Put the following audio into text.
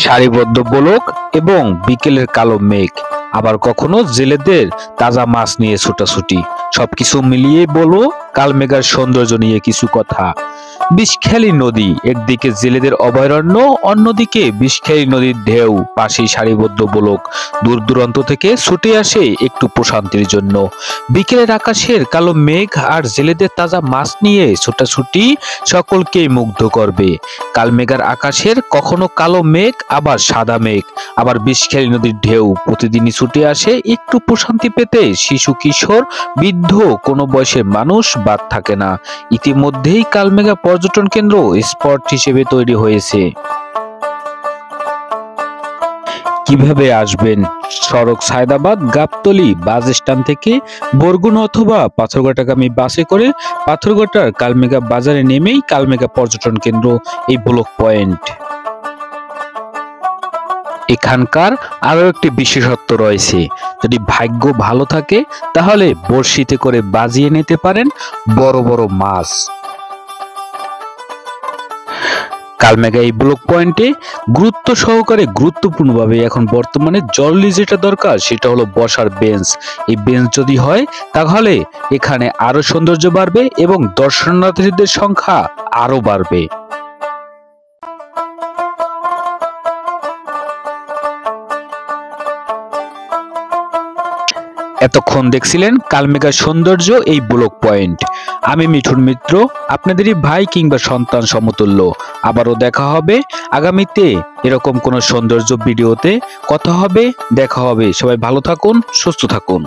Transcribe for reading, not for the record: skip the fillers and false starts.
সারিবদ্ধ ব্লক এবং বিকেলের কালো মেঘ, আবার কখনো জেলেদের তাজা মাছ নিয়ে ছোটাছুটি, সবকিছু মিলিয়ে বলবো কালমেঘার সৌন্দর্য নিয়ে কিছু কথা। বিষখালী নদী, একদিকে জেলেদের অভয়ারণ্য, অন্যদিকে বিষখালী নদীর ঢেউ, পাশেই সারিবদ্ধ ব্লক, দূর দূরান্ত থেকে ছুটে আসে একটু প্রশান্তির জন্য। বিকেলের আকাশের কালো মেঘ আর জেলেদের তাজা মাছ নিয়ে ছোটাছুটি সকলকেই মুগ্ধ করবে। কালমেঘার আকাশের কখনো কালো মেঘ, আবার সাদা মেঘ, আবার বিষখালী নদীর ঢেউ প্রতিদিনই ছুটে আসে একটু প্রশান্তি পেতে। শিশু, কিশোর, বৃদ্ধ, কোনো বয়সের মানুষ বাদ থাকে না। ইতিমধ্যেই কালমেঘা পর্যটন কেন্দ্র স্পট হিসেবে তৈরি হয়েছে। কিভাবে আসবেন? সড়ক সায়দাবাদ গাবতলী বাস স্ট্যান্ড থেকে বরগুনা অথবা পাথরঘাটাগামী বাসে করে পাথরঘাটার কালমেঘা বাজারে নেমেই কালমেঘা পর্যটন কেন্দ্র এই ব্লক পয়েন্ট। এখানকার আরো একটি বিশেষত্ব রয়েছে, যদি ভাগ্য ভালো থাকে তাহলে বড়শিতে করে বাজিয়ে নিতে পারেন বড় বড় মাছ। কালমেঘা এই ব্লক পয়েন্টে গুরুত্ব সহকারে গুরুত্বপূর্ণভাবে এখন বর্তমানে জরুরি যেটা দরকার সেটা হলো বসার বেঞ্চ। এই বেঞ্চ যদি হয় তাহলে এখানে আরো সৌন্দর্য বাড়বে এবং দর্শনার্থীদের সংখ্যা আরো বাড়বে। এতক্ষণ দেখছিলেন কালমেঘার সৌন্দর্য এই ব্লক পয়েন্ট। আমি মিঠুন মিত্র, আপনাদেরই ভাই কিংবা সন্তান সমতুল্য। আবারও দেখা হবে আগামীতে এরকম কোনো সৌন্দর্য ভিডিওতে। কথা হবে, দেখা হবে। সবাই ভালো থাকুন, সুস্থ থাকুন।